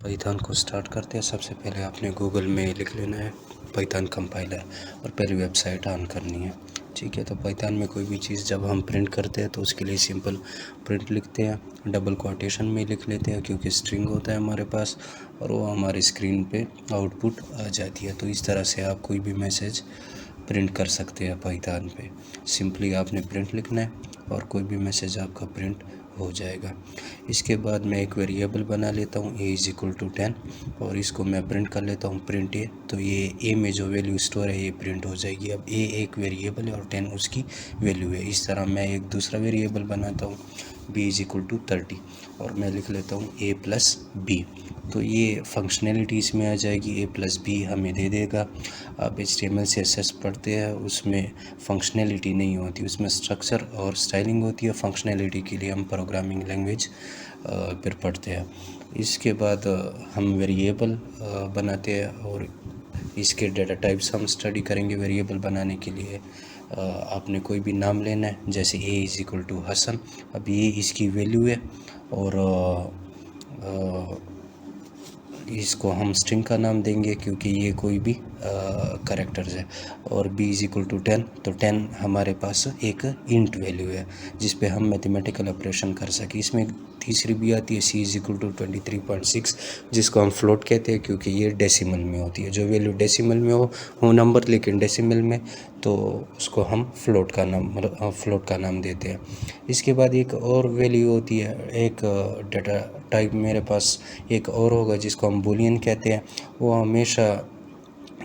Python को start करते हैं। सबसे पहले आपने गूगल में लिख लेना है पाइथन कंपाइलर और पहले वेबसाइट ऑन करनी है। ठीक है, तो पाइथन में कोई भी चीज़ जब हम प्रिंट करते हैं तो उसके लिए सिंपल प्रिंट लिखते हैं, डबल कोटेशन में लिख लेते हैं क्योंकि स्ट्रिंग होता है हमारे पास और वो हमारी स्क्रीन पे आउटपुट आ जाती है। तो इस तरह से आप कोई भी मैसेज प्रिंट कर सकते हैं पाइथन पे। सिंपली आपने प्रिंट लिखना है और कोई भी मैसेज आपका प्रिंट हो जाएगा। इसके बाद मैं एक वेरिएबल बना लेता हूँ a=10 और इसको मैं प्रिंट कर लेता हूँ प्रिंट ए। तो ये ए में जो वैल्यू स्टोर है ये प्रिंट हो जाएगी। अब ए एक वेरिएबल है और 10 उसकी वैल्यू है। इस तरह मैं एक दूसरा वेरिएबल बनाता हूँ b=30 और मैं लिख लेता हूँ a+b। तो ये फंक्शनैलिटी इसमें आ जाएगी, a+b हमें दे देगा। आप HTML CSS पढ़ते हैं उसमें फंक्शनैलिटी नहीं होती, उसमें स्ट्रक्चर और स्टाइलिंग होती है। फंक्शनैलिटी के लिए हम प्रोग्रामिंग लैंग्वेज फिर पढ़ते हैं। इसके बाद हम वेरिएबल बनाते हैं और इसके डेटा टाइप्स हम स्टडी करेंगे। वेरिएबल बनाने के लिए आपने कोई भी नाम लेना है, जैसे a=हसन। अब ये इसकी वैल्यू है और इसको हम स्ट्रिंग का नाम देंगे क्योंकि ये कोई भी कैरेक्टर्स है। और b=10 तो 10 हमारे पास एक इंट वैल्यू है जिस पे हम मैथमेटिकल ऑपरेशन कर सकें। इसमें तीसरी भी आती है c=23.6 जिसको हम फ्लोट कहते हैं क्योंकि ये डेसिमल में होती है। जो वैल्यू डेसिमल में हो नंबर लेकिन डेसिमल में, तो उसको हम फ्लोट का नाम देते हैं। इसके बाद एक और वैल्यू होती है, एक डेटा टाइप मेरे पास एक और होगा जिसको हम बूलियन कहते हैं। वो हमेशा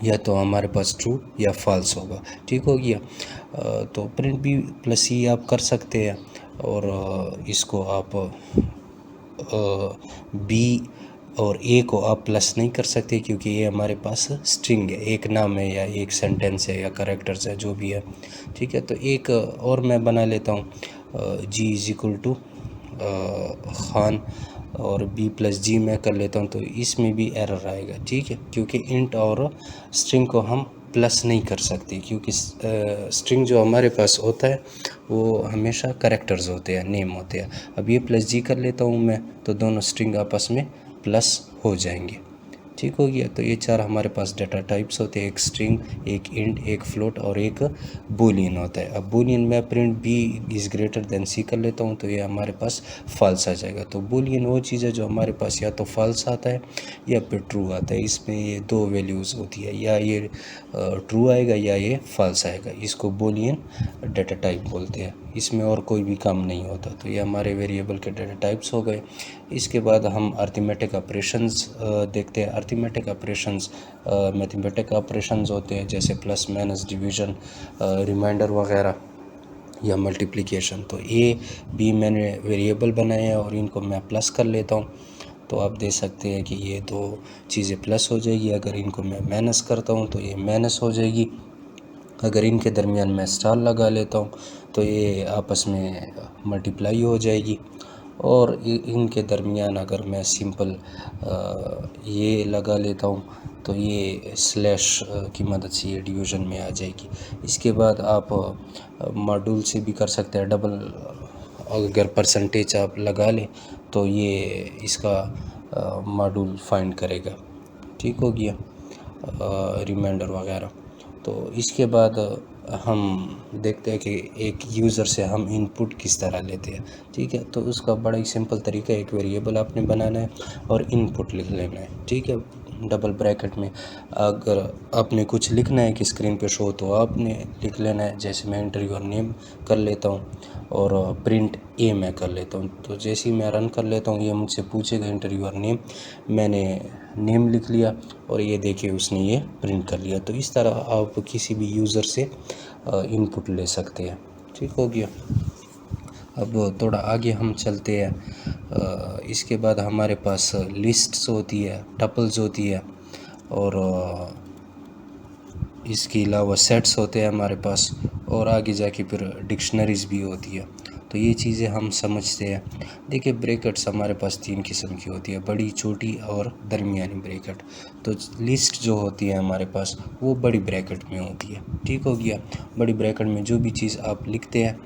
या तो हमारे पास ट्रू या फॉल्स होगा। ठीक हो गया। तो प्रिंट भी +c आप कर सकते हैं और इसको आप b और a को आप प्लस नहीं कर सकते क्योंकि ये हमारे पास स्ट्रिंग है, एक नाम है या एक सेंटेंस है या कैरेक्टर्स है जो भी है। ठीक है, तो एक और मैं बना लेता हूँ g खान और b+g मैं कर लेता हूँ। तो इसमें भी एरर आएगा। ठीक है, क्योंकि इंट और स्ट्रिंग को हम प्लस नहीं कर सकते क्योंकि स्ट्रिंग जो हमारे पास होता है वो हमेशा कैरेक्टर्स होते हैं, नेम होते हैं। अब ये +g कर लेता हूँ मैं तो दोनों स्ट्रिंग आपस में प्लस हो जाएंगे। ठीक हो गया। तो ये चार हमारे पास डाटा टाइप्स होते हैं, एक स्ट्रिंग, एक इंट, एक फ्लोट और एक बूलियन होता है। अब बूलियन में प्रिंट b=c कर लेता हूँ तो ये हमारे पास फॉल्स आ जाएगा। तो बूलियन वो चीज़ है जो हमारे पास या तो फॉल्स आता है या फिर ट्रू आता है। इसमें ये दो वैल्यूज़ होती है, या ये ट्रू आएगा या ये फॉल्स आएगा। इसको बूलियन डाटा टाइप बोलते हैं। इसमें और कोई भी काम नहीं होता। तो ये हमारे वेरिएबल के डाटा टाइप्स हो गए। इसके बाद हम अरिथमेटिक ऑपरेशंस देखते हैं। अरिथमेटिक ऑपरेशंस मैथमेटिक ऑपरेशंस होते हैं जैसे प्लस, माइनस, डिवीज़न, रिमाइंडर वगैरह या मल्टीप्लिकेशन। तो ए बी मैंने वेरिएबल बनाए हैं और इनको मैं प्लस कर लेता हूँ। तो आप देख सकते हैं कि ये दो चीज़ें प्लस हो जाएगी। अगर इनको मैं माइनस करता हूँ तो ये माइनस हो जाएगी। अगर इनके दरमियान मैं स्टार लगा लेता हूँ तो ये आपस में मल्टीप्लाई हो जाएगी। और इनके दरमियान अगर मैं सिंपल ये लगा लेता हूँ तो ये स्लैश की मदद से ये डिवीज़न में आ जाएगी। इसके बाद आप मॉड्यूल से भी कर सकते हैं। डबल अगर परसेंटेज आप लगा लें तो ये इसका मॉड्यूल फाइंड करेगा। ठीक हो गया, रिमाइंडर वगैरह। तो इसके बाद हम देखते हैं कि एक यूज़र से हम इनपुट किस तरह लेते हैं। ठीक है, तो उसका बड़ा ही सिंपल तरीका है, एक वेरिएबल आपने बनाना है और इनपुट लिख लेना है। ठीक है, डबल ब्रैकेट में अगर आपने कुछ लिखना है कि स्क्रीन पे शो तो आपने लिख लेना है। जैसे मैं एंटर योर नेम कर लेता हूँ और प्रिंट ए मैं कर लेता हूँ। तो जैसे ही मैं रन कर लेता हूँ ये मुझसे पूछेगा एंटर योर नेम। मैंने नेम लिख लिया और ये देखिए उसने ये प्रिंट कर लिया। तो इस तरह आप किसी भी यूज़र से इनपुट ले सकते हैं। ठीक हो गया। अब थोड़ा आगे हम चलते हैं। इसके बाद हमारे पास लिस्ट्स होती है, टपल्स होती है और इसके अलावा सेट्स होते हैं हमारे पास और आगे जाके फिर डिक्शनरीज भी होती है। तो ये चीज़ें हम समझते हैं। देखिए ब्रैकेट्स हमारे पास 3 किस्म की होती है, बड़ी, छोटी और दरमियानी ब्रैकेट। तो लिस्ट जो होती है हमारे पास वो बड़ी ब्रैकेट में होती है। ठीक हो गया। बड़ी ब्रैकेट में जो भी चीज़ आप लिखते हैं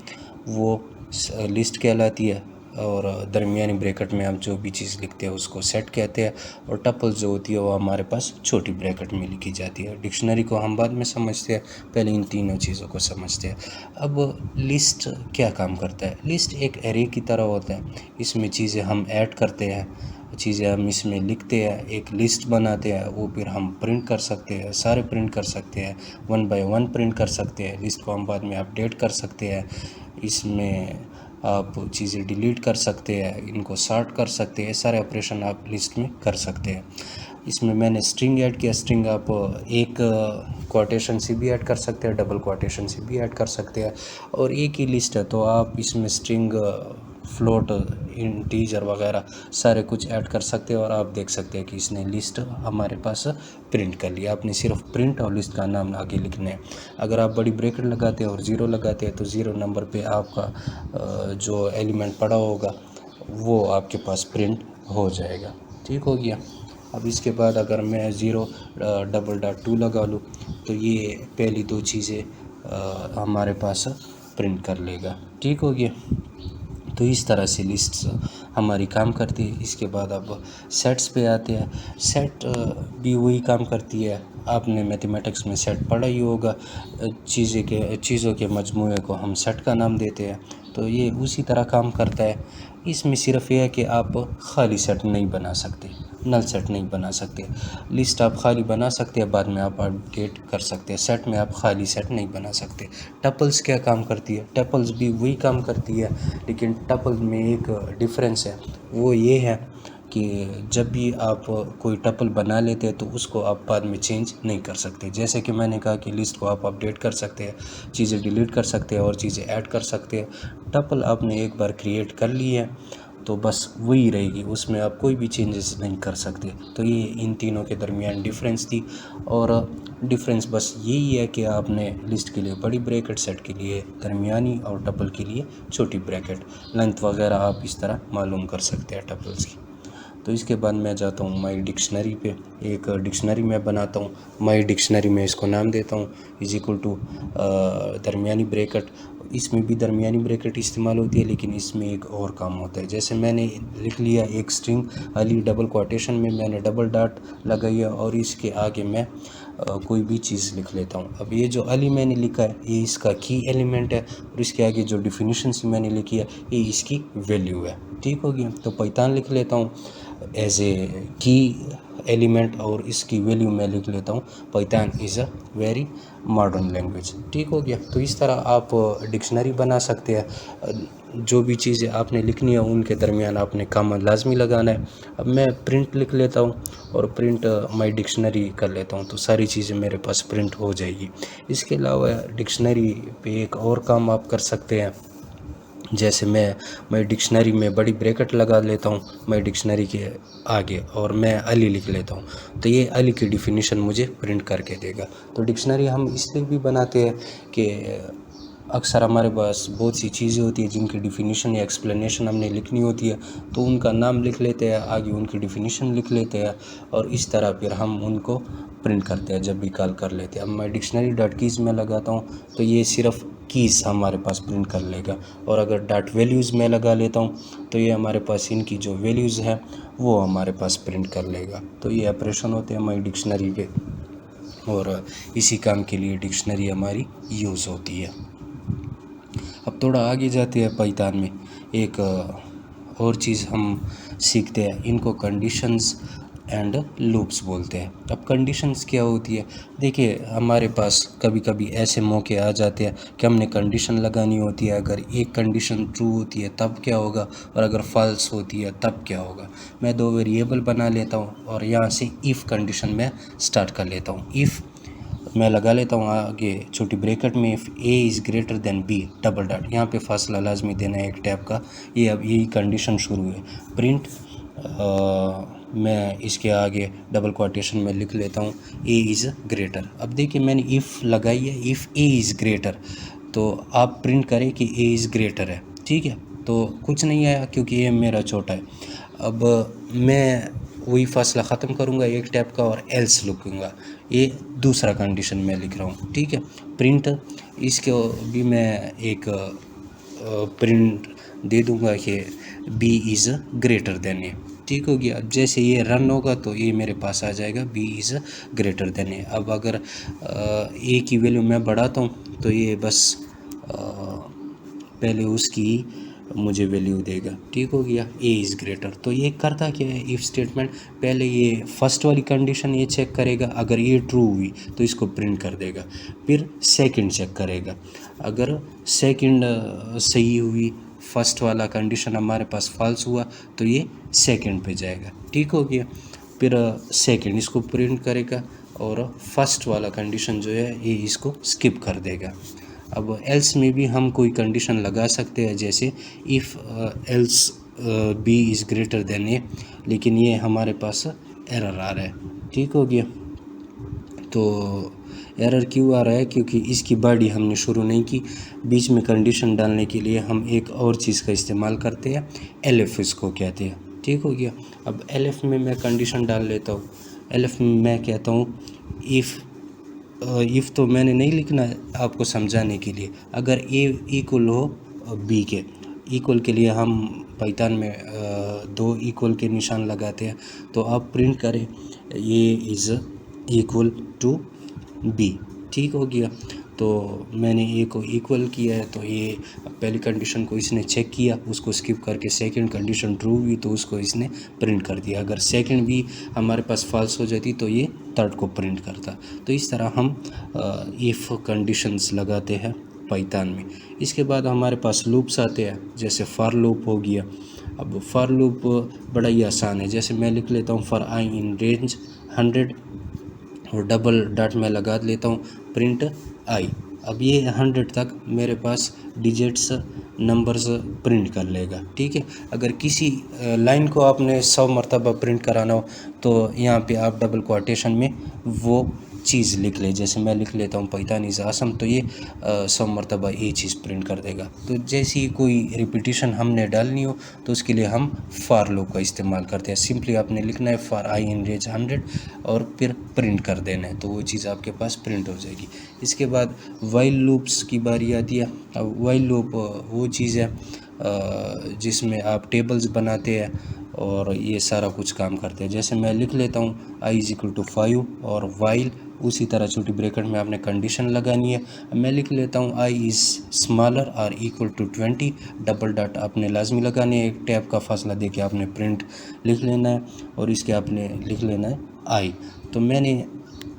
वो लिस्ट कहलाती है। और दरमियानी ब्रैकेट में हम जो भी चीज़ लिखते हैं उसको सेट कहते हैं, और टपल जो होती है वो हमारे पास छोटी ब्रैकेट में लिखी जाती है। डिक्शनरी को हम बाद में समझते हैं, पहले इन तीनों चीज़ों को समझते हैं। अब लिस्ट क्या काम करता है? लिस्ट एक एरे की तरह होता है, इसमें चीज़ें हम ऐड करते हैं, चीज़ें हम इसमें लिखते हैं, एक लिस्ट बनाते हैं, वो फिर हम प्रिंट कर सकते हैं, सारे प्रिंट कर सकते हैं, 1 बाय 1 प्रिंट कर सकते हैं। लिस्ट को हम बाद में अपडेट कर सकते हैं, इसमें आप चीज़ें डिलीट कर सकते हैं, इनको सॉर्ट कर सकते हैं, सारे ऑपरेशन आप लिस्ट में कर सकते हैं। इसमें मैंने स्ट्रिंग ऐड किया। स्ट्रिंग आप एक कोटेशन से भी ऐड कर सकते हैं, डबल कोटेशन से भी ऐड कर सकते हैं, और एक ही लिस्ट है तो आप इसमें स्ट्रिंग, फ्लोट, इंटीजर वगैरह सारे कुछ ऐड कर सकते हैं, और आप देख सकते हैं कि इसने लिस्ट हमारे पास प्रिंट कर लिया। आपने सिर्फ प्रिंट और लिस्ट का नाम आगे लिखना है। अगर आप बड़ी ब्रैकेट लगाते हैं और ज़ीरो लगाते हैं तो ज़ीरो नंबर पे आपका जो एलिमेंट पड़ा होगा वो आपके पास प्रिंट हो जाएगा। ठीक हो गया। अब इसके बाद अगर मैं 0.2 लगा लूँ तो ये पहली दो चीज़ें हमारे पास प्रिंट कर लेगा। ठीक हो गया। तो इस तरह से लिस्ट्स हमारी काम करती है। इसके बाद अब सेट्स पे आते हैं। सेट भी वही काम करती है। आपने मैथमेटिक्स में सेट पढ़ा ही होगा, चीज़ों के मजमूए को हम सेट का नाम देते हैं, तो ये उसी तरह काम करता है। इसमें सिर्फ ये है कि आप खाली सेट नहीं बना सकते, नल सेट नहीं बना सकते। लिस्ट आप खाली बना सकते हैं, बाद में आप अपडेट कर सकते हैं। सेट में आप खाली सेट नहीं बना सकते। टपल्स क्या काम करती है? टपल्स भी वही काम करती है, लेकिन टपल में एक डिफरेंस है, वो ये है कि जब भी आप कोई टपल बना लेते हैं तो उसको आप बाद में चेंज नहीं कर सकते। जैसे कि मैंने कहा कि लिस्ट को आप अपडेट कर सकते हैं, चीज़ें डिलीट कर सकते हैं और चीज़ें ऐड कर सकते हैं। टपल आपने एक बार क्रिएट कर ली है तो बस वही रहेगी, उसमें आप कोई भी चेंजेस नहीं कर सकते। तो ये इन तीनों के दरमियान डिफरेंस थी, और डिफरेंस बस यही है कि आपने लिस्ट के लिए बड़ी ब्रैकेट, सेट के लिए दरमियानी और टपल के लिए छोटी ब्रैकेट, लेंथ वगैरह आप इस तरह मालूम कर सकते हैं टपल्स की। तो इसके बाद मैं जाता हूँ माई डिक्शनरी पे। एक डिक्शनरी मैं बनाता हूँ। माई डिक्शनरी में इसको नाम देता हूँ = दरमियानी ब्रैकेट। इसमें भी दरमियानी ब्रैकेट इस्तेमाल होती है, लेकिन इसमें एक और काम होता है। जैसे मैंने लिख लिया एक स्ट्रिंग अली, डबल कोटेशन में मैंने डबल डॉट लगाई है, और इसके आगे मैं कोई भी चीज़ लिख लेता हूँ। अब ये जो अली मैंने लिखा है ये इसका की एलिमेंट है, और इसके आगे जो डिफिनीशन से मैंने लिखी है ये इसकी वैल्यू है। ठीक हो गया। तो पैतान लिख लेता हूँ एज ए की एलिमेंट, और इसकी वैल्यू मैं लिख लेता हूँ Python is a very modern language. ठीक हो गया। तो इस तरह आप डिक्शनरी बना सकते हैं। जो भी चीज़ें आपने लिखनी है उनके दरमियान आपने कॉमा लाजमी लगाना है। अब मैं प्रिंट लिख लेता हूँ और प्रिंट माई डिक्शनरी कर लेता हूँ, तो सारी चीज़ें मेरे पास प्रिंट हो जाएगी। इसके अलावा डिक्शनरी पे एक और काम आप कर सकते हैं। जैसे मैं डिक्शनरी में बड़ी ब्रैकेट लगा लेता हूँ मैं डिक्शनरी के आगे, और मैं अली लिख लेता हूँ, तो ये अली की डिफिनीशन मुझे प्रिंट करके देगा। तो डिक्शनरी हम इसलिए भी बनाते हैं कि अक्सर हमारे पास बहुत सी चीज़ें होती हैं जिनकी डिफिनीशन या एक्सप्लेनेशन हमने लिखनी होती है, तो उनका नाम लिख लेते हैं, आगे उनकी डिफिनीशन लिख लेते हैं, और इस तरह फिर हम उनको प्रिंट करते हैं जब भी कॉल कर लेते हैं। अब मैं डिक्शनरी डॉट कीज़ में लगाता हूँ तो ये सिर्फ कीज़ हमारे पास प्रिंट कर लेगा, और अगर डॉट वैल्यूज़ में लगा लेता हूँ तो ये हमारे पास इनकी जो वैल्यूज़ हैं वो हमारे पास प्रिंट कर लेगा। तो ये ऑपरेशन होते हैं हमारी डिक्शनरी पे, और इसी काम के लिए डिक्शनरी हमारी यूज़ होती है। अब थोड़ा आगे जाते हैं पाइथन में, एक और चीज़ हम सीखते हैं, इनको कंडीशंस एंड लूप्स बोलते हैं। अब कंडीशंस क्या होती है? देखिए हमारे पास कभी कभी ऐसे मौके आ जाते हैं कि हमने कंडीशन लगानी होती है। अगर एक कंडीशन ट्रू होती है तब क्या होगा, और अगर फॉल्स होती है तब क्या होगा। मैं दो वेरिएबल बना लेता हूँ और यहाँ से इफ़ कंडीशन में स्टार्ट कर लेता हूँ। इफ़ मैं लगा लेता हूँ आगे छोटी ब्रैकेट में, if A is greater than B double dot, यहाँ पे फासला लाजमी देना है एक टैब का। ये अब यही कंडीशन शुरू है। प्रिंट मैं इसके आगे डबल कोटेशन में लिख लेता हूँ ए इज़ ग्रेटर। अब देखिए मैंने इफ़ लगाई है, इफ़ ए इज़ ग्रेटर, तो आप प्रिंट करें कि ए इज़ ग्रेटर है। ठीक है, तो कुछ नहीं आया क्योंकि ए मेरा छोटा है। अब मैं वही फासला ख़त्म करूँगा एक टैब का और एल्स लिखूँगा, ये दूसरा कंडीशन में लिख रहा हूँ। ठीक है, प्रिंट इसके भी मैं एक प्रिंट दे दूंगा कि b इज़ ग्रेटर देन ए। ठीक हो गया। अब जैसे ये रन होगा तो ये मेरे पास आ जाएगा b इज़ ग्रेटर देन ए। अब अगर a की वैल्यू मैं बढ़ाता हूँ तो ये बस पहले उसकी मुझे वैल्यू देगा। ठीक हो गया। a इज़ ग्रेटर, तो ये करता क्या है इफ़ स्टेटमेंट, पहले ये फर्स्ट वाली कंडीशन ये चेक करेगा, अगर ये ट्रू हुई तो इसको प्रिंट कर देगा। फिर सेकंड चेक करेगा, अगर सेकंड सही हुई, फर्स्ट वाला कंडीशन हमारे पास फॉल्स हुआ तो ये सेकंड पे जाएगा। ठीक हो गया। फिर सेकंड इसको प्रिंट करेगा और फर्स्ट वाला कंडीशन जो है ये इसको स्किप कर देगा। अब एल्स में भी हम कोई कंडीशन लगा सकते हैं, जैसे if else B is greater than A, लेकिन ये हमारे पास एरर आ रहा है। ठीक हो गया। तो एरर क्यों आ रहा है, क्योंकि इसकी बॉडी हमने शुरू नहीं की। बीच में कंडीशन डालने के लिए हम एक और चीज़ का इस्तेमाल करते हैं, एलिफ इसको कहते हैं। ठीक हो गया। अब एलिफ में मैं कंडीशन डाल लेता हूँ। एलिफ में मैं कहता हूँ इफ़ तो मैंने नहीं लिखना है आपको समझाने के लिए, अगर ए इक्वल हो बी के, इक्वल के लिए हम पाइथन में दो इक्वल के निशान लगाते हैं, तो आप प्रिंट करें A is equal to B. ठीक हो गया। तो मैंने ए को इक्वल किया है, तो ये पहली कंडीशन को इसने चेक किया, उसको स्किप करके सेकंड कंडीशन ट्रू हुई तो उसको इसने प्रिंट कर दिया। अगर सेकंड भी हमारे पास फॉल्स हो जाती तो ये थर्ड को प्रिंट करता। तो इस तरह हम इफ़ कंडीशंस लगाते हैं पाइथन में। इसके बाद हमारे पास लूप्स आते हैं, जैसे फॉर लूप हो गया। अब फॉर लूप बड़ा ही आसान है, जैसे मैं लिख लेता हूँ फॉर आई इन रेंज 100 और डबल डॉट में लगा लेता हूँ प्रिंट आई। अब ये 100 तक मेरे पास डिजिट्स नंबर्स प्रिंट कर लेगा। ठीक है। अगर किसी लाइन को आपने 100 मरतबा प्रिंट कराना हो तो यहाँ पे आप डबल कोटेशन में वो चीज़ लिख ले, जैसे मैं लिख लेता हूँ पाइथन इज़ आसम, तो ये 100 मरतबा ये चीज़ प्रिंट कर देगा। तो जैसी कोई रिपीटिशन हमने डालनी हो तो उसके लिए हम फॉर लूप का इस्तेमाल करते हैं। सिंपली आपने लिखना है फॉर आई इन रेंज 100 और फिर प्रिंट कर देना है, तो वो चीज़ आपके पास प्रिंट हो जाएगी। इसके बाद वाइल लूप्स की बारी आती है। अब वाइल लूप वो चीज़ है जिसमें आप टेबल्स बनाते हैं और ये सारा कुछ काम करते हैं। जैसे मैं लिख लेता हूँ आई इज इक्वल टू 5 और वाइल, उसी तरह छोटी ब्रैकेट में आपने कंडीशन लगानी है। मैं लिख लेता हूँ आई इज़ स्मॉलर और इक्वल टू 20, डबल डॉट आपने लाजमी लगानी है, एक टैब का फासला दे के आपने प्रिंट लिख लेना है और इसके आपने लिख लेना है आई। तो मैंने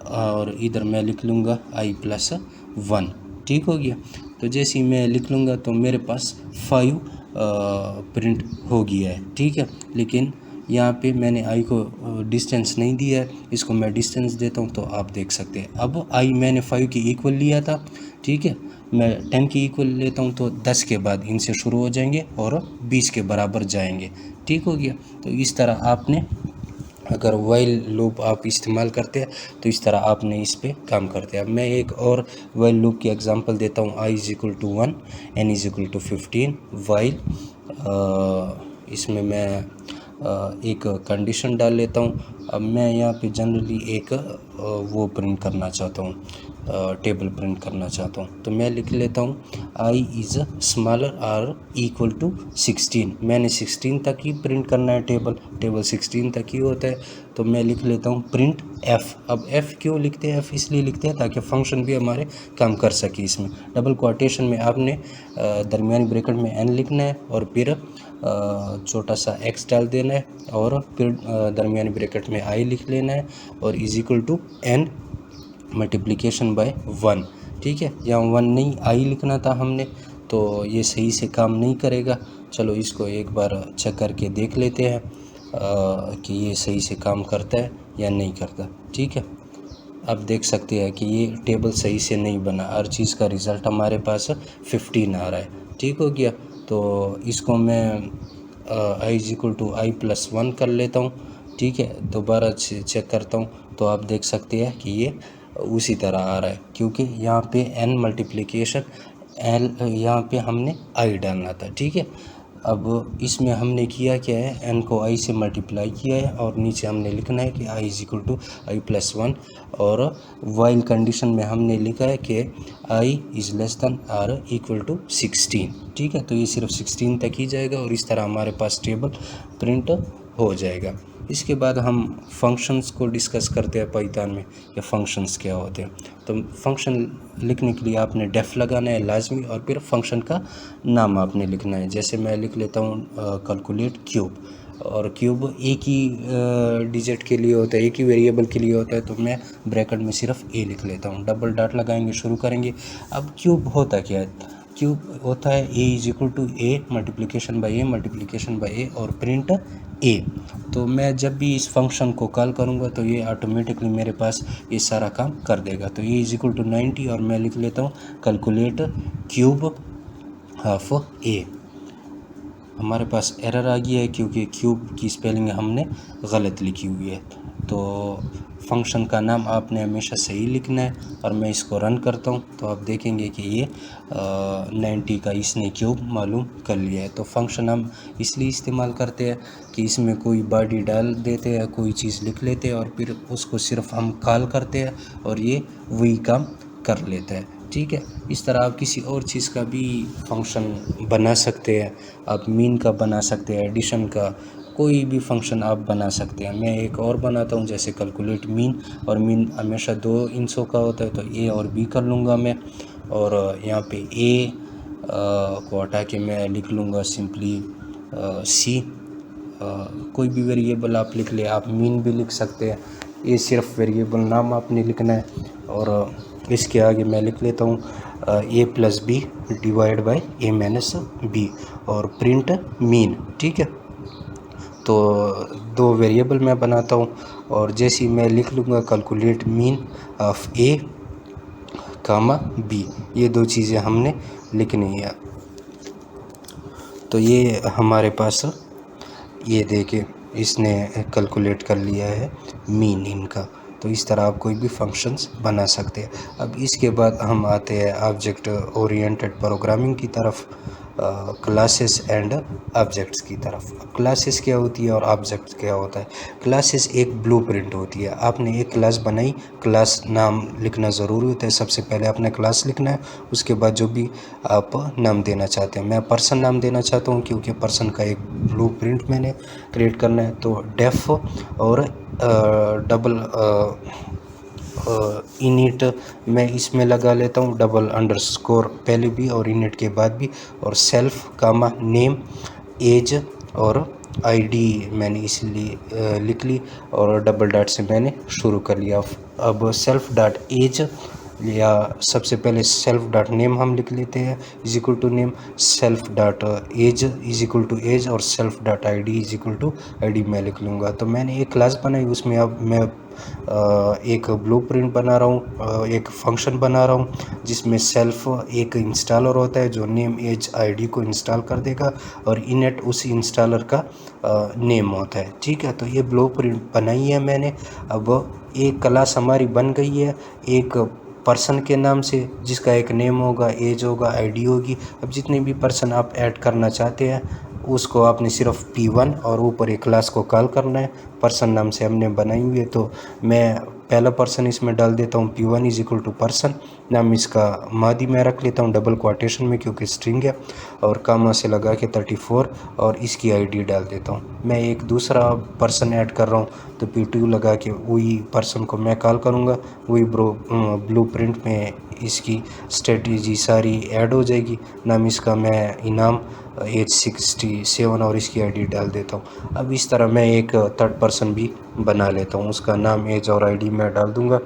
और इधर मैं लिख लूँगा आई प्लस 1। ठीक हो गया। तो जैसे ही मैं लिख लूँगा तो मेरे पास 5 प्रिंट हो गया है। ठीक है। लेकिन यहाँ पे मैंने आई को डिस्टेंस नहीं दिया है, इसको मैं डिस्टेंस देता हूँ तो आप देख सकते हैं। अब आई मैंने 5 की इक्वल लिया था। ठीक है। मैं 10 की इक्वल लेता हूँ तो 10 के बाद इनसे शुरू हो जाएंगे और 20 के बराबर जाएंगे। ठीक हो गया। तो इस तरह आपने अगर वाइल लूप आप इस्तेमाल करते हैं तो इस तरह आपने इस पे काम करते हैं। अब मैं एक और वाइल लूप की एग्जांपल देता हूँ। I is equal to 1, N is equal to 15 while, इसमें मैं एक कंडीशन डाल लेता हूँ। अब मैं यहाँ पे जनरली एक वो प्रिंट करना चाहता हूँ, टेबल प्रिंट करना चाहता हूँ, तो मैं लिख लेता हूँ आई इज़ स्मॉलर और इक्वल टू 16। मैंने 16 तक ही प्रिंट करना है, टेबल 16 तक ही होता है, तो मैं लिख लेता हूँ प्रिंट एफ़। अब एफ़ क्यों लिखते हैं, एफ़ इसलिए लिखते हैं ताकि फंक्शन भी हमारे काम कर सके। इसमें डबल कोटेशन में आपने दरमियानी ब्रैकेट में एन लिखना है और फिर छोटा सा एक्स डाल देना है और फिर दरमियानी ब्रैकेट में आई लिख लेना है और is equal to N multiplication by 1। ठीक है। यहाँ 1 नहीं आई लिखना था हमने, तो ये सही से काम नहीं करेगा। चलो इसको एक बार चेक करके देख लेते हैं कि ये सही से काम करता है या नहीं करता। ठीक है। आप देख सकते हैं कि ये टेबल सही से नहीं बना, हर चीज़ का रिज़ल्ट हमारे पास 15 आ रहा है। ठीक हो गया। तो इसको मैं I is equal to I plus 1 कर लेता हूँ। ठीक है। दोबारा चेक करता हूँ तो आप देख सकते हैं कि ये उसी तरह आ रहा है, क्योंकि यहाँ पे n मल्टीप्लिकेशन एल, यहाँ पे हमने आई डालना था। ठीक है। अब इसमें हमने किया क्या है, n को i से मल्टीप्लाई किया है और नीचे हमने लिखना है कि i is equal to I plus 1, और वाइल कंडीशन में हमने लिखा है कि i is less than or equal to 16। ठीक है, तो ये सिर्फ 16 तक ही जाएगा और इस तरह हमारे पास टेबल प्रिंट हो जाएगा। इसके बाद हम फंक्शंस को डिस्कस करते हैं पाइथन में कि फ़ंक्शंस क्या होते हैं। तो फंक्शन लिखने के लिए आपने डेफ लगाना है लाजमी, और फिर फंक्शन का नाम आपने लिखना है। जैसे मैं लिख लेता हूँ कैलकुलेट क्यूब, और क्यूब एक ही डिजिट के लिए होता है, एक ही वेरिएबल के लिए होता है, तो मैं ब्रैकेट में सिर्फ ए लिख लेता हूँ। डबल डॉट लगाएंगे, शुरू करेंगे। अब क्यूब होता क्या है? क्यूब होता है A is equal to A multiplication by A और प्रिंट ए। तो मैं जब भी इस फंक्शन को कॉल करूँगा तो ये ऑटोमेटिकली मेरे पास ये सारा काम कर देगा। तो ए इज इक्वल टू 90 और मैं लिख लेता हूँ कैलकुलेट क्यूब हाफ ए। हमारे पास एरर आ गया है क्योंकि क्यूब की स्पेलिंग हमने गलत लिखी हुई है। तो फंक्शन का नाम आपने हमेशा सही लिखना है, और मैं इसको रन करता हूँ तो आप देखेंगे कि ये 90 का इसने क्यूब मालूम कर लिया है। तो फंक्शन हम इसलिए इस्तेमाल करते हैं कि इसमें कोई बॉडी डाल देते हैं, कोई चीज़ लिख लेते हैं और फिर उसको सिर्फ हम कॉल करते हैं और ये वही काम कर लेता है। ठीक है, इस तरह आप किसी और चीज़ का भी फंक्शन बना सकते हैं। आप मीन का बना सकते हैं, एडिशन का, कोई भी फंक्शन आप बना सकते हैं। मैं एक और बनाता हूँ, जैसे कैलकुलेट मीन, और मीन हमेशा 2 इंचों का होता है, तो ए और बी कर लूँगा मैं, और यहाँ पे ए को हटा के मैं लिख लूँगा सिंपली सी। कोई भी वेरिएबल आप लिख ले, आप मीन भी लिख सकते हैं। ये सिर्फ वेरिएबल नाम आपने लिखना है, और इसके आगे मैं लिख लेता हूँ A plus B divide by A minus B और प्रिंट मीन। ठीक है, तो 2 वेरिएबल मैं बनाता हूँ, और जैसे ही मैं लिख लूँगा calculate mean of A comma B, ये 2 चीज़ें हमने लिखनी है। तो ये हमारे पास ये देखिए इसने कैलकुलेट कर लिया है मीन इनका। तो इस तरह आप कोई भी फंक्शंस बना सकते हैं। अब इसके बाद हम आते हैं ऑब्जेक्ट ओरिएंटेड प्रोग्रामिंग की तरफ, क्लासेस एंड ऑब्जेक्ट्स की तरफ। क्लासेस क्या होती है और ऑब्जेक्ट्स क्या होता है? क्लासेस एक ब्लूप्रिंट होती है। आपने एक क्लास बनाई, क्लास नाम लिखना ज़रूरी होता है। सबसे पहले आपने क्लास लिखना है, उसके बाद जो भी आप नाम देना चाहते हैं। मैं पर्सन नाम देना चाहता हूँ क्योंकि पर्सन का एक ब्लूप्रिंट मैंने क्रिएट करना है। तो डेफ और डबल इनिट मैं इसमें लगा लेता हूँ, डबल अंडरस्कोर पहले भी और इनिट के बाद भी, और सेल्फ कामा नेम एज और आईडी मैंने इसलिए लिख ली, और डबल डॉट से मैंने शुरू कर लिया। अब सेल्फ डॉट एज, या सबसे पहले सेल्फ डॉट नेम हम लिख लेते हैं is equal to name, self dot age is equal to age, और self dot ID is equal to ID मैं लिख लूँगा। तो मैंने एक क्लास बनाई, उसमें अब मैं एक ब्लूप्रिंट बना रहा हूँ, एक फंक्शन बना रहा हूँ जिसमें सेल्फ एक इंस्टॉलर होता है जो नेम एज आईडी को इंस्टॉल कर देगा, और इनेट उस इंस्टॉलर का नेम होता है। ठीक है, तो ये ब्लूप्रिंट बनाई है मैंने। अब एक क्लास हमारी बन गई है एक पर्सन के नाम से, जिसका एक नेम होगा, एज होगा, आईडी होगी। अब जितने भी पर्सन आप ऐड करना चाहते हैं उसको आपने सिर्फ P1 और ऊपर एक क्लास को कॉल करना है। पर्सन नाम से हमने बनाई हुई है, तो मैं पहला पर्सन इसमें डाल देता हूँ, P1 is equal to person. नाम इसका मादी मैं रख लेता हूँ डबल क्वाटेशन में क्योंकि स्ट्रिंग है, और कामा से लगा के 34, और इसकी आईडी डाल देता हूँ। मैं एक दूसरा पर्सन ऐड कर रहा हूँ तो P2 लगा के वही पर्सन को मैं कॉल करूँगा, वही ब्लूप्रिंट में इसकी स्ट्रेटजी सारी ऐड हो जाएगी। नाम इसका मैं इनाम एज 67 और इसकी आईडी डाल देता हूँ। अब इस तरह मैं एक थर्ड पर्सन भी बना लेता हूँ, उसका नाम एज और आईडी मैं डाल दूँगा।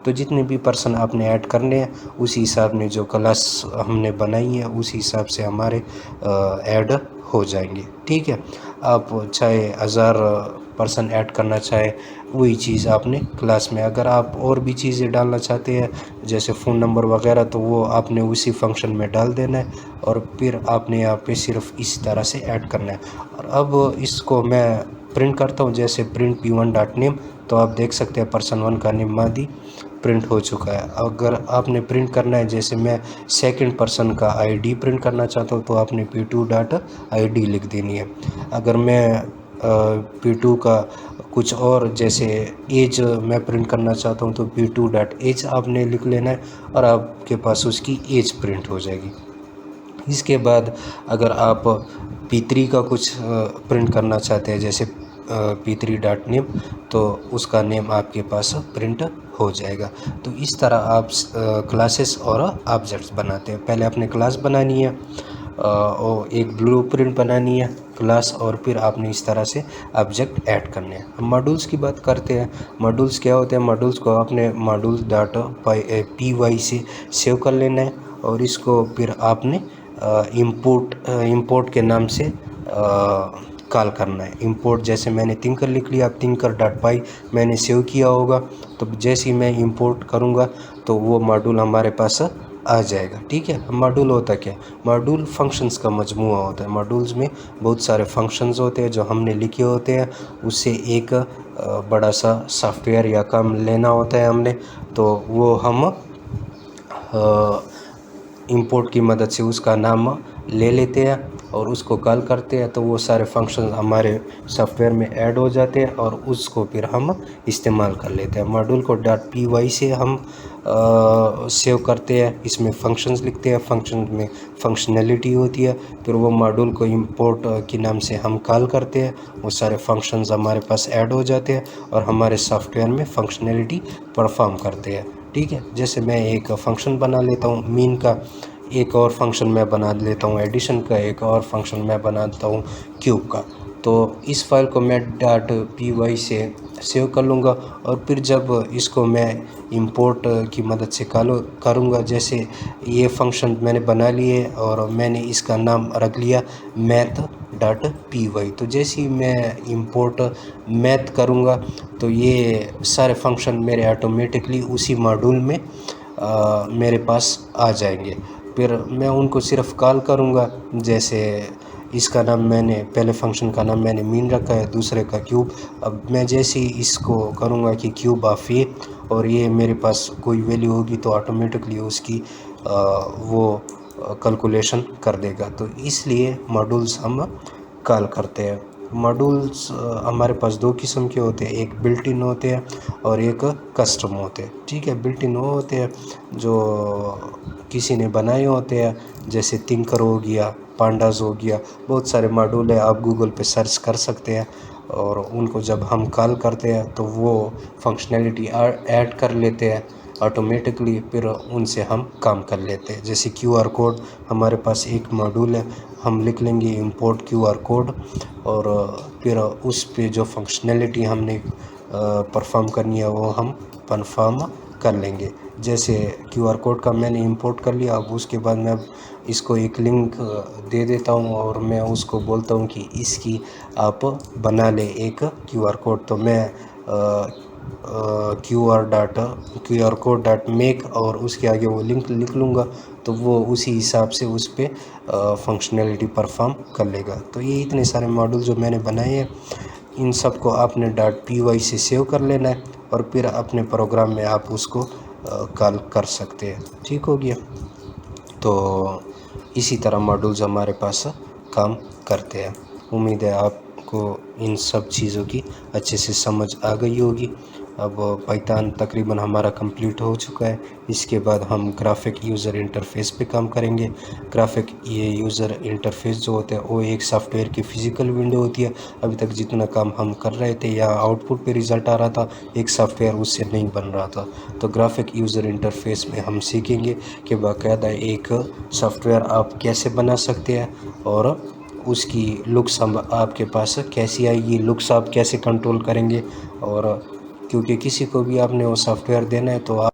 तो जितने भी पर्सन आपने ऐड करने हैं उसी हिसाब में जो क्लास हमने बनाई है उसी हिसाब से हमारे ऐड हो जाएंगे। ठीक है, आप चाहे 1000 पर्सन ऐड करना चाहे वही चीज़ आपने क्लास में, अगर आप और भी चीज़ें डालना चाहते हैं जैसे फ़ोन नंबर वगैरह तो वो आपने उसी फंक्शन में डाल देना है, और फिर आपने यहाँ पे सिर्फ इस तरह से ऐड करना है। और अब इसको मैं प्रिंट करता हूँ, जैसे प्रिंट P1 डॉट नेम तो आप देख सकते हैं पर्सन 1 का नेम मादी प्रिंट हो चुका है। अगर आपने प्रिंट करना है, जैसे मैं सेकंड पर्सन का आईडी प्रिंट करना चाहता हूँ, तो आपने p2.id लिख देनी है। अगर मैं p2 का कुछ और जैसे एज मैं प्रिंट करना चाहता हूँ, तो p2.age आपने लिख लेना है और आपके पास उसकी एज प्रिंट हो जाएगी। इसके बाद अगर आप p3 का कुछ प्रिंट करना चाहते हैं, जैसे p3.name, तो उसका नेम आपके पास प्रिंट हो जाएगा। तो इस तरह आप क्लासेस और ऑब्जेक्ट्स बनाते हैं। पहले आपने क्लास बनानी है और एक ब्लूप्रिंट बनानी है क्लास, और फिर आपने इस तरह से ऑब्जेक्ट ऐड करने हैं। हम मॉड्यूल्स की बात करते हैं। मॉड्यूल्स क्या होते हैं? मॉड्यूल्स को आपने modules.py से सेव कर लेना है और इसको फिर आपने इंपोर्ट के नाम से कॉल करना है। इंपोर्ट जैसे मैंने थिंकर लिख लिया, thinker.py मैंने सेव किया होगा, तो जैसे ही मैं इंपोर्ट करूँगा तो वो मॉड्यूल हमारे पास आ जाएगा। ठीक है। मॉड्यूल होता क्या? मॉड्यूल फंक्शंस का मजमूआ होता है। मॉड्यूल्स में बहुत सारे फंक्शंस होते हैं जो हमने लिखे होते हैं, उससे एक बड़ा सा सॉफ्टवेयर या काम लेना होता है हमने, तो वो हम इंपोर्ट की मदद से उसका नाम ले लेते हैं और उसको कॉल करते हैं, तो वो सारे फंक्शन हमारे सॉफ्टवेयर में ऐड हो जाते हैं और उसको फिर हम इस्तेमाल कर लेते हैं। मॉड्यूल को .py से हम सेव करते हैं, इसमें फंक्शंस लिखते हैं, फंक्शन में फंक्शनैलिटी होती है, फिर वो मॉड्यूल को इंपोर्ट के नाम से हम कॉल करते हैं, वो सारे फंक्शंस हमारे पास ऐड हो जाते हैं और हमारे सॉफ्टवेयर में फंक्शनैलिटी परफॉर्म करते हैं। ठीक है। जैसे मैं एक फ़ंक्शन बना लेता हूँ मीन का, एक और फंक्शन मैं बना लेता हूँ एडिशन का, एक और फंक्शन मैं बनाता हूँ क्यूब का। तो इस फाइल को मैं .py से सेव कर लूँगा और फिर जब इसको मैं इंपोर्ट की मदद से करूँगा, जैसे ये फंक्शन मैंने बना लिए और मैंने इसका नाम रख लिया math.py, तो जैसे ही मैं इंपोर्ट मैथ करूँगा तो ये सारे फंक्शन मेरे ऑटोमेटिकली उसी मॉड्यूल में मेरे पास आ जाएंगे। फिर मैं उनको सिर्फ कॉल करूँगा। जैसे इसका नाम मैंने, पहले फंक्शन का नाम मैंने मीन रखा है, दूसरे का क्यूब। अब मैं जैसे ही इसको करूँगा कि क्यूब ऑफ ए, और ये मेरे पास कोई वैल्यू होगी तो ऑटोमेटिकली उसकी वो कैलकुलेशन कर देगा। तो इसलिए मॉड्यूल्स हम कॉल करते हैं। मॉड्यूल्स हमारे पास दो किस्म के होते हैं, एक बिल्ट इन होते हैं और एक कस्टम होते हैं। ठीक है। बिल्ट इन वो होते हैं जो किसी ने बनाए होते हैं, जैसे थिंकर हो गया, पांडास हो गया, बहुत सारे मॉड्यूल है, आप गूगल पे सर्च कर सकते हैं और उनको जब हम कॉल करते हैं तो वो फंक्शनैलिटी ऐड कर लेते हैं ऑटोमेटिकली, फिर उनसे हम काम कर लेते हैं। जैसे QR कोड हमारे पास एक मॉड्यूल है, हम लिख लेंगे इंपोर्ट QR कोड और फिर उस पे जो फंक्शनैलिटी हमने परफॉर्म करनी है वो हम परफॉर्म कर लेंगे। जैसे QR कोड का मैंने इंपोर्ट कर लिया, अब उसके बाद मैं इसको एक लिंक दे देता हूँ और मैं उसको बोलता हूँ कि इसकी आप बना ले एक QR कोड। तो मैं QR code.make और उसके आगे वो लिंक लिख लूँगा, तो वो उसी हिसाब से उस पर फंक्शनैलिटी परफॉर्म कर लेगा। तो ये इतने सारे मॉड्यूल जो मैंने बनाए हैं, इन सब को आपने .py से सेव कर लेना है और फिर अपने प्रोग्राम में आप उसको कॉल कर सकते हैं। ठीक हो गया। तो इसी तरह मॉड्यूल्स हमारे पास काम करते हैं। उम्मीद है आपको इन सब चीज़ों की अच्छे से समझ आ गई होगी। अब पाइथन तकरीबन हमारा कंप्लीट हो चुका है। इसके बाद हम ग्राफिक यूज़र इंटरफेस पे काम करेंगे। ग्राफिक ये यूज़र इंटरफेस जो होता है वो एक सॉफ्टवेयर की फ़िज़िकल विंडो होती है। अभी तक जितना काम हम कर रहे थे या आउटपुट पे रिज़ल्ट आ रहा था, एक सॉफ्टवेयर उससे नहीं बन रहा था। तो ग्राफिक यूज़र इंटरफेस में हम सीखेंगे कि बाकायदा एक सॉफ्टवेयर आप कैसे बना सकते हैं और उसकी लुक्स हम आपके पास कैसी आएगी, लुक्स आप कैसे कंट्रोल करेंगे। और क्योंकि किसी को भी आपने वो सॉफ्टवेयर देना है तो आप